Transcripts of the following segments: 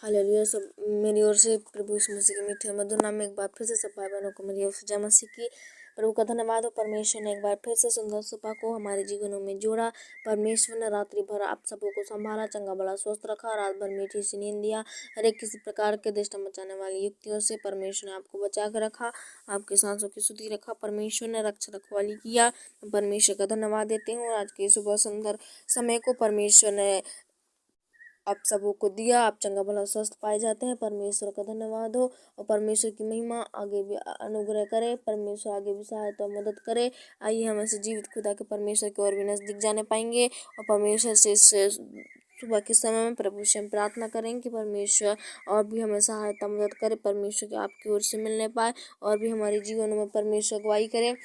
Hallelujah. सब मेरी ओर से प्रभु यीशु मसीह के मीठे मधुर नाम में एक बार फिर से सब भाई बहनों को मेरी ओर से जय मसीह की। प्रभु का धन्यवाद हो, परमेश्वर ने एक बार फिर से सुंदर सुबह को हमारे जीवनों में जोड़ा। परमेश्वर ने रात्रि भर आप सबों को संभाला, चंगा भला स्वस्थ रखा, रात भर मीठी सी नींद दिया। हर एक किसी प्रकार के दृष्टि मचाने वाली युक्तियों से परमेश्वर ने आपको बचा कर रखा, आपके सांसों की सुधि रखा। परमेश्वर ने रक्षा रखवाली किया। परमेश्वर का धन्यवाद देते हूँ। आज के सुबह सुंदर समय को परमेश्वर ने आप सबों को दिया, आप चंगा भला स्वस्थ पाए जाते हैं। परमेश्वर का धन्यवाद हो और परमेश्वर की महिमा आगे भी अनुग्रह करे, परमेश्वर आगे भी सहायता और मदद करे। आइए हम ऐसे जीवित खुदा के परमेश्वर की ओर भी नजदीक जाने पाएंगे और परमेश्वर से सुबह के समय में प्रभु से हम प्रार्थना करें कि परमेश्वर और भी हमें सहायता मदद करे, परमेश्वर के आपकी ओर से मिलने पाए और भी हमारे जीवनों में परमेश्वर अगुवाई करे।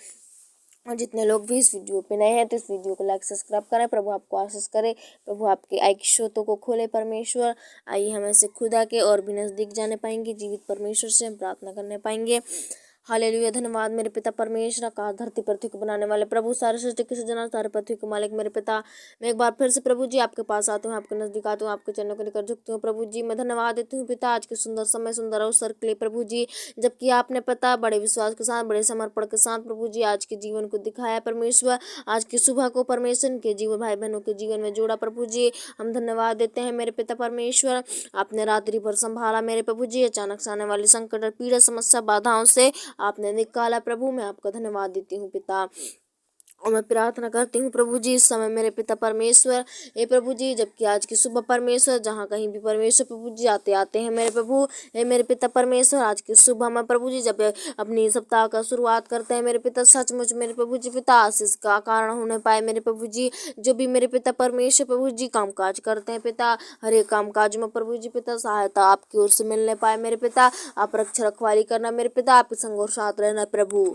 और जितने लोग भी इस वीडियो पे नए हैं तो इस वीडियो को लाइक सब्सक्राइब करें। प्रभु आपको आशीष करे, प्रभु आपके आई की श्रोतों को खोले। परमेश्वर आइए हम ऐसे खुदा के और भी नज़दीक जाने पाएंगे, जीवित परमेश्वर से हम प्रार्थना करने पाएंगे। हालेलुया। धन्यवाद मेरे पिता परमेश्वर, आकाश धरती पृथ्वी को बनाने वाले प्रभु, सारे सृष्टि के सृजना, सारे पृथ्वी के मालिक मेरे पिता, मैं एक बार फिर से प्रभु जी आपके पास आती हूँ, आपके नजदीक आती हूँ, आपके चरणों के निकट झुकती हूँ। प्रभु जी मैं धन्यवाद देती हूँ पिता आज के सुंदर समय, सुंदर अवसर के लिए प्रभु जी, जबकि आपने पता बड़े विश्वास के साथ, बड़े समर्पण के साथ प्रभु जी आज के जीवन को दिखाया। परमेश्वर आज की सुबह को परमेश्वर के जीवन, भाई बहनों के जीवन में जोड़ा। प्रभु जी हम धन्यवाद देते हैं मेरे पिता परमेश्वर, आपने रात्रि भर संभाला मेरे प्रभु जी, अचानक से आने वाली संकट और पीड़ा, समस्या, बाधाओं से आपने निकाला। प्रभु मैं आपका धन्यवाद देती हूँ पिता और मैं प्रार्थना करती हूँ प्रभु जी इस समय मेरे पिता परमेश्वर, हे प्रभु जी जबकि आज की सुबह परमेश्वर जहाँ कहीं भी परमेश्वर प्रभु जी आते आते हैं मेरे प्रभु, हे मेरे पिता परमेश्वर आज की सुबह में प्रभु जी जब अपनी सप्ताह का शुरुआत करते हैं मेरे पिता, सचमुच मेरे प्रभु जी पिता आशीष का कारण होने पाए मेरे प्रभु जी। जो भी मेरे पिता परमेश्वर प्रभु जी कामकाज करते हैं पिता, हर एक कामकाज में प्रभु जी पिता सहायता आपकी ओर से मिलने पाए मेरे पिता, आप रक्षा रखवाली करना मेरे पिता, आपके संग और साथ रहना प्रभु।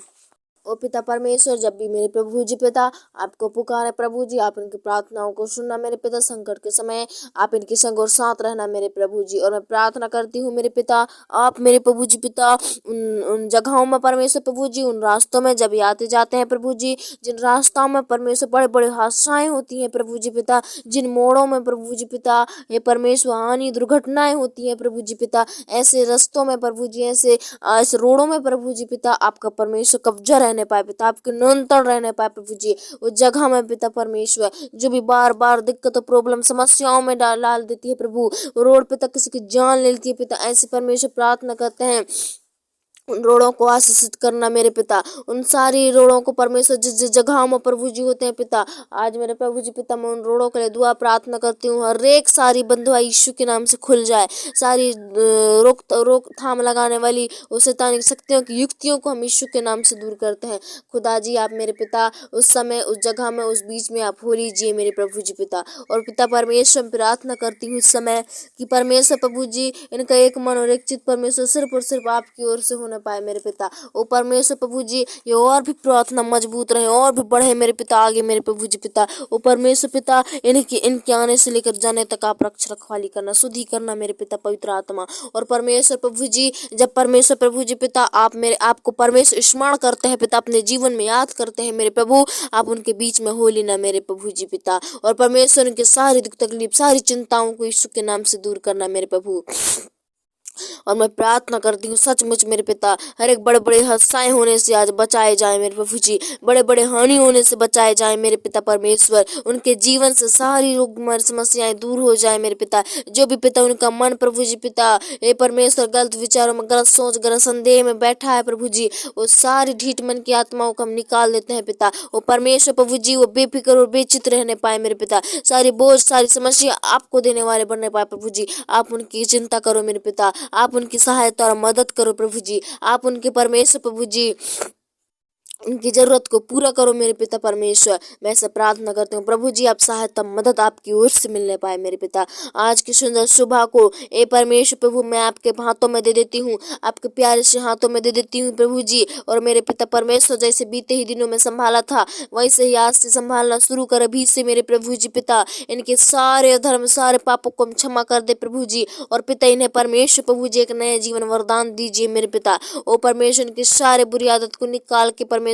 ओ पिता परमेश्वर जब भी मेरे प्रभु जी पिता आपको पुकारे प्रभु जी, आप इनकी प्रार्थनाओं को सुनना मेरे पिता, संकट के समय आप इनके संग और साथ रहना मेरे प्रभु जी। और मैं प्रार्थना करती हूँ मेरे पिता, आप मेरे प्रभु जी पिता उन जगहों में परमेश्वर प्रभु जी, उन रास्तों में जब आते जाते हैं प्रभु जी, जिन रास्तों में परमेश्वर बड़े बड़े हादसाएं होती हैं प्रभु जी पिता, जिन मोड़ों में प्रभु जी पिता ये परमेश्वर हानि दुर्घटनाएं होती हैं प्रभु जी पिता, ऐसे रास्तों में प्रभु जी, ऐसे रोडों में प्रभु जी पिता आपका परमेश्वर कब्जा रहने पाए पिता, आपके नियंत्रण रहने पाए प्रभु जी। उस जगह में पिता परमेश्वर जो भी बार बार दिक्कत और प्रॉब्लम समस्याओं में डाल देती है प्रभु, रोड पे तक किसी की जान ले लेती है पिता, ऐसे परमेश्वर प्रार्थना करते हैं उन रोड़ों को आशीषित करना मेरे पिता, उन सारी रोड़ों को परमेश्वर जिस जिस जगहों में प्रभु जी होते हैं पिता, आज मेरे प्रभु जी पिता मैं उन रोड़ों के लिए दुआ प्रार्थना करती हूँ, हर एक सारी बंधुआ यीशु के नाम से खुल जाए, सारी रोकथाम लगाने वाली उस शैतानिक शक्तियों की युक्तियों को हम यीशु के नाम से दूर करते हैं। खुदा जी आप मेरे पिता उस समय, उस जगह में, उस बीच में आप हो लीजिए मेरे प्रभु जी पिता। और पिता परमेश्वर प्रार्थना करती हूँ इस समय कि परमेश्वर प्रभु जी इनका एक मन और एक चित्त परमेश्वर सिर्फ और सिर्फ आपकी ओर से होने पाए मेरे पिता। ओ परमेश्वर प्रभु जी ये और भी प्रार्थना मजबूत रहे और भी बढ़े मेरे पिता आगे मेरे प्रभु जी पिता। ओ परमेश्वर पिता इनके आने से लेकर जाने तक आप रक्षा रखवाली करना, शुद्धि करना मेरे पिता पवित्र आत्मा। और परमेश्वर प्रभु जी जब परमेश्वर प्रभु जी पिता आपको परमेश्वर स्मरण करते हैं पिता, अपने जीवन में याद करते हैं मेरे प्रभु, आप उनके बीच में हो लेना मेरे प्रभु जी पिता। और परमेश्वर उनके सारी दुख तकलीफ, सारी चिंताओं को यीशु के नाम से दूर करना मेरे प्रभु। और मैं प्रार्थना करती हूँ सचमुच मेरे पिता हर एक बड़े बड़े हादसाएं होने से आज बचाए जाए मेरे प्रभु जी, बड़े बड़े हानि होने से बचाए जाए मेरे पिता परमेश्वर, उनके जीवन से सारी रोग समस्याएं दूर हो जाए मेरे पिता। जो भी पिता उनका मन प्रभु जी पिता हे परमेश्वर गलत विचारों में, गलत सोच, गलत संदेह में बैठा है प्रभु जी, वो सारी ढीठ मन की आत्माओं को हम निकाल देते हैं पिता। वो परमेश्वर प्रभु जी वो बेफिक्र और बेचित रहने पाए मेरे पिता, सारी बोझ सारी समस्या आपको देने वाले बनने पाए प्रभु जी। आप उनकी चिंता करो मेरे पिता, आप उनकी सहायता और मदद करो प्रभु जी, आप उनके परमेश्वर प्रभु जी उनकी जरूरत को पूरा करो मेरे पिता परमेश्वर। मैं ऐसे प्रार्थना करती हूँ प्रभु जी आप सहायता मदद आपकी ओर से मिलने पाए मेरे पिता। आज की सुंदर सुबह को ए परमेश्वर प्रभु मैं आपके हाथों में दे देती हूँ, आपके प्यारे से हाथों में दे देती हूँ प्रभु जी। और मेरे पिता परमेश्वर जैसे बीते ही दिनों में संभाला था वैसे ही आज से संभालना शुरू कर अभी से मेरे प्रभु जी पिता। इनके सारे धर्म सारे पापों को क्षमा कर दे प्रभु जी। और पिता इन्हें परमेश्वर प्रभु जी एक नए जीवन वरदान दीजिए मेरे पिता। ओ परमेश्वर इनकी सारे बुरी आदत को निकाल के परमेश्वर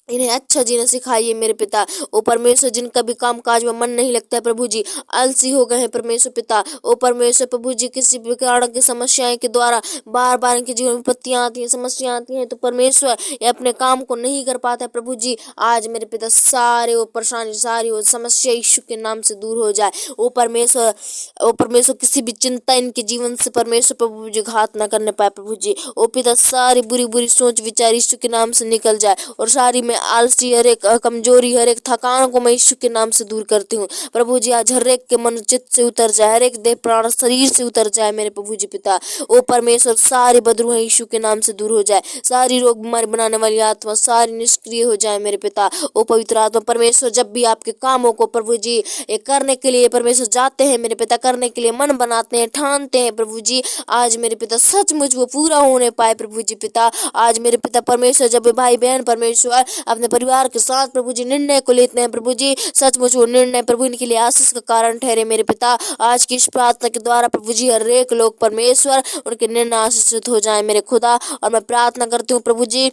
इन्हें अच्छा जीना सिखाइए मेरे पिता। ओ परमेश्वर, जिनका भी काम काज में मन नहीं लगता है प्रभु जी, आलसी हो गए हैं परमेश्वर पिता। ओ परमेश्वर प्रभु जी, किसी भी कारण की समस्याएं के द्वारा बार बार इनके जीवन में विपत्तियां आती हैं, समस्याएं आती हैं, तो परमेश्वर ये अपने काम को नहीं कर पाता है प्रभु जी। आज मेरे पिता सारे वो परेशानी, सारी वो समस्या यीशु के नाम से दूर हो जाए। ओ परमेश्वर, ओ परमेश्वर, किसी भी चिंता इनके जीवन से परमेश्वर प्रभु जी घात न करने पाए प्रभु जी। ओ पिता, सारी बुरी बुरी सोच विचार यीशु के नाम से निकल जाए, और सारी में आलसी, हर एक कमजोरी, हर एक थकान को मैं यीशु के नाम से दूर करती हूँ प्रभु जी। आज हर एक के मन चित्त से उतर जाए, हर एक देह प्राण शरीर से उतर जाए मेरे प्रभु जी पिता। ओ परमेश्वर, सारी बदरूह यीशु के नाम से दूर हो जाए, सारी रोग बीमारी बनाने वाली आत्मा सारी निष्क्रिय हो जाए मेरे पिता। ओ पवित्र आत्मा परमेश्वर, जब भी आपके कामों को प्रभु जी ये करने के लिए परमेश्वर जाते हैं मेरे पिता, करने के लिए मन बनाते हैं, ठानते हैं प्रभु जी, आज मेरे पिता सचमुच वो पूरा होने पाए प्रभु जी पिता। आज मेरे पिता परमेश्वर, जब भाई बहन परमेश्वर अपने परिवार के साथ प्रभु जी निर्णय को लेते हैं प्रभु जी, सचमुच वो निर्णय प्रभु इनके लिए आशीष का कारण ठहरे मेरे पिता। आज की इस प्रार्थना के द्वारा प्रभु जी हर एक लोग परमेश्वर उनके निर्णय आशीषित हो जाए मेरे खुदा। और मैं प्रार्थना करती हूँ प्रभु जी,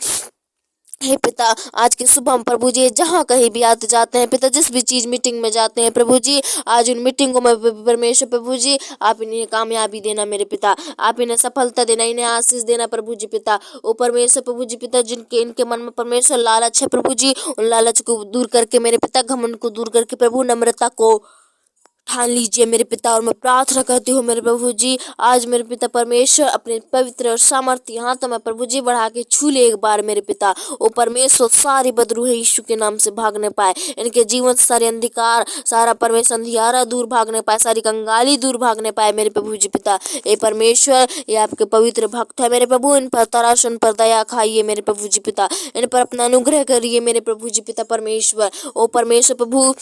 हे पिता, आज के सुबह हम प्रभु जी जहाँ कहीं भी आते जाते हैं पिता, जिस भी चीज मीटिंग में जाते हैं प्रभु जी, आज उन मीटिंगों में परमेश्वर प्रभु जी आप इन्हें कामयाबी देना मेरे पिता, आप इन्हें सफलता देना, इन्हें आशीष देना प्रभु जी पिता। ओ परमेश्वर प्रभु जी पिता, जिनके इनके मन में परमेश्वर लालच है प्रभु जी, उन लालच को दूर करके मेरे पिता, घमंड को दूर करके प्रभु नम्रता को ठान लीजिए मेरे पिता। और मैं प्रार्थना करती हूँ मेरे प्रभु जी, आज मेरे पिता परमेश्वर अपने पवित्र और सामर्थ्य हाथों में प्रभु जी बढ़ा के छू ले एक बार मेरे पिता। ओ परमेश्वर, सारी बदरूह यीशु के नाम से भागने पाए, इनके जीवन से सारे अंधकार, सारा परमेश्वर अंधियारा दूर भागने पाए, सारी कंगाली दूर भागने पाए मेरे प्रभु जी पिता। ए परमेश्वर, ये आपके पवित्र भक्त है मेरे प्रभु, इन पर तराश, उन पर दया खाइए मेरे प्रभु जी पिता, इन पर अपना अनुग्रह करिए मेरे प्रभु जी पिता परमेश्वर। ओ परमेश्वर प्रभु,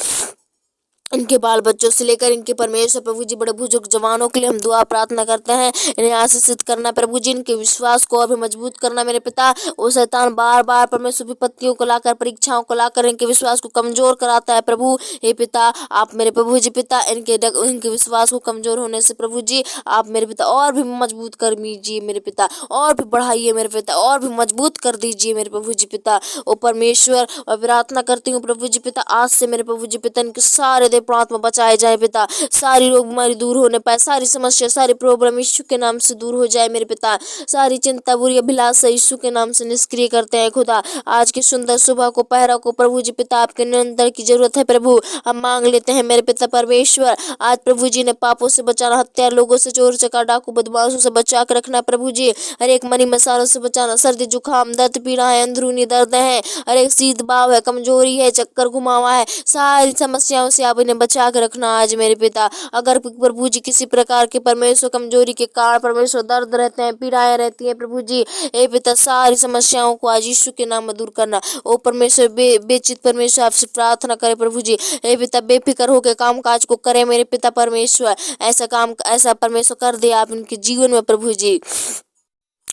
इनके बाल बच्चों से लेकर इनके परमेश्वर प्रभु जी बड़े बुजुर्ग जवानों के लिए हम दुआ प्रार्थना करते हैं, इन्हें आशीषित करना प्रभु जी, इनके विश्वास को और भी मजबूत करना मेरे पिता। वो शैतान बार बार परमेश्वर विपत्तियों को लाकर, परीक्षाओं को लाकर इनके विश्वास को कमजोर कराता है प्रभु। हे पिता, आप मेरे प्रभु जी पिता इनके विश्वास को कमजोर होने से प्रभु जी आप मेरे पिता और भी मजबूत कर दीजिए मेरे पिता, और भी बढ़ाइए मेरे पिता, और भी मजबूत कर दीजिए मेरे प्रभु जी पिता। ओ परमेश्वर, और प्रार्थना करती हूँ प्रभु जी पिता, आज से मेरे प्रभु जी पिता इनके सारे प्रार्थना बचाए जाए पिता, सारी रोग बीमारी दूर होने पाए, सारी समस्या, सारी प्रॉब्लम यीशु के नाम से दूर हो जाए मेरे पिता, सारी चिंता बुरी अभिलाषा यीशु के नाम से निष्क्रिय करते हैं खुदा। आज की सुंदर सुबह को, पहरा को प्रभु जी पिता आपके निरंतर की जरूरत है प्रभु, हम मांग लेते हैं मेरे पिता परमेश्वर। आज प्रभु जी ने पापों से बचाना, हत्या लोगों से, चोर चकार डाकू बदमाशों से बचा कर रखना प्रभु जी, हर एक मरी मसालों से बचाना, सर्दी जुकाम दर्द पीड़ा है, अंदरूनी दर्द है, हर एक शीत भाव है, कमजोरी है, चक्कर घुमावा है, सारी समस्याओं से आप इन्हें बचा कर रखना आज मेरे पिता। अगर प्रभु जी किसी प्रकार के परमेश्वर कमजोरी के कारण परमेश्वर दर्द रहते हैं, पीड़ाएं रहती हैं प्रभु जी, ए पिता सारी समस्याओं को आज यीशु के नाम में दूर करना। ओ परमेश्वर, बेचित परमेश्वर आपसे प्रार्थना करे प्रभु जी, ए पिता बेफिक्र होकर काम काज को करे मेरे पिता परमेश्वर, ऐसा काम ऐसा परमेश्वर कर दे आप इनके जीवन में प्रभु जी।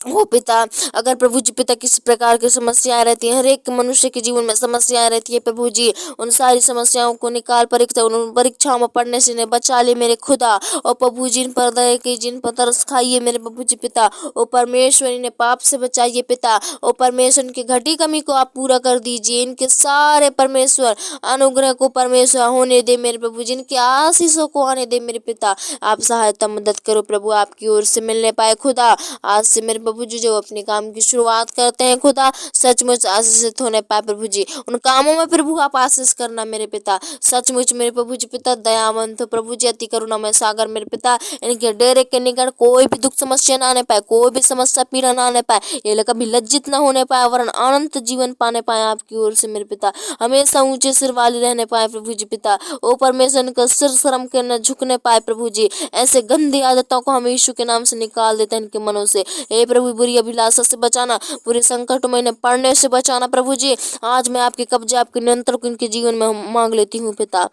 हो पिता, अगर प्रभु जी पिता किसी प्रकार की समस्याएं रहती हैं, हर एक मनुष्य के जीवन में समस्याएं रहती है प्रभु जी, उन सारी समस्याओं को निकाल परीक्षाओं में पढ़ने से इन्हें बचा ले मेरे खुदा। और प्रभु जी इन पर दया की, जिन पर तरस खाइए मेरे प्रभु जी पिता। ओ परमेश्वर, इन्हें पाप से बचाइए पिता। ओ परमेश्वर, इनकी घटी कमी को आप पूरा कर दीजिए, इनके सारे परमेश्वर अनुग्रह को परमेश्वर होने दे मेरे प्रभु जी, इनके आशीषों को आने दे मेरे पिता। आप सहायता मदद करो प्रभु, आपकी ओर से मिलने पाए खुदा। आज से मेरे प्रभु जी जो अपने काम की शुरुआत करते हैं खुदा, सचमुच आशीषित होने पाए प्रभु जी, उन कामों में प्रभु आप आशीष करना मेरे पिता। सचमुच मेरे प्रभु जी पिता दयावंत हो प्रभु जी, अति करुणामय सागर मेरे पिता, इनके डेरे के निकट कोई भी दुख समस्या ना आने पाए, कोई भी समस्या पीड़ा ना आने पाए, ये कभी लज्जित ना होने पाए, वरन अनंत जीवन पाने पाए आपकी ओर से मेरे पिता, हमेशा ऊंचे सिर वाले रहने पाए प्रभु जी पिता। ओ परमेश्वर, इनका सिर शर्म के न झुकने पाए प्रभु जी, ऐसे गंदी आदतों को हम यीशु के नाम से निकाल देते हैं इनके मनों से। हे प्रभु, बुरी अभिलाषा से बचाना, बुरे संकट में इन्हें पड़ने से बचाना प्रभु जी। आज मैं आपके कब्जे, आपके नियंत्रण को इनके जीवन में मांग लेती हूँ पिता।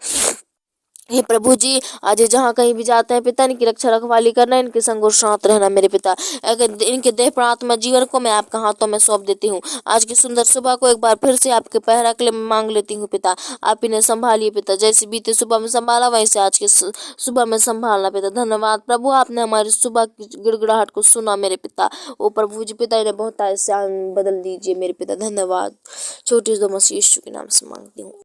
हे प्रभु जी, आज ये जहाँ कहीं भी जाते हैं पिता, इनकी रक्षा रखवाली करना, इनके संग और साथ रहना मेरे पिता। अगर इनके देह प्राण जीवन को मैं आपके हाथों में सौंप देती हूँ। आज की सुंदर सुबह को एक बार फिर से आपके पहरा के लिए मांग लेती हूँ पिता। आप इन्हें संभालिए पिता, जैसे बीते सुबह में संभाला वैसे आज की सुबह में संभालना पिता। धन्यवाद प्रभु, आपने हमारी सुबह की गिड़गिड़ाहट को सुना मेरे पिता। ओ प्रभु जी पिता, इन्हें बहुत बदल दीजिए मेरे पिता। धन्यवाद, छोटी दो मसीह यीशु के नाम से मांगती हूँ।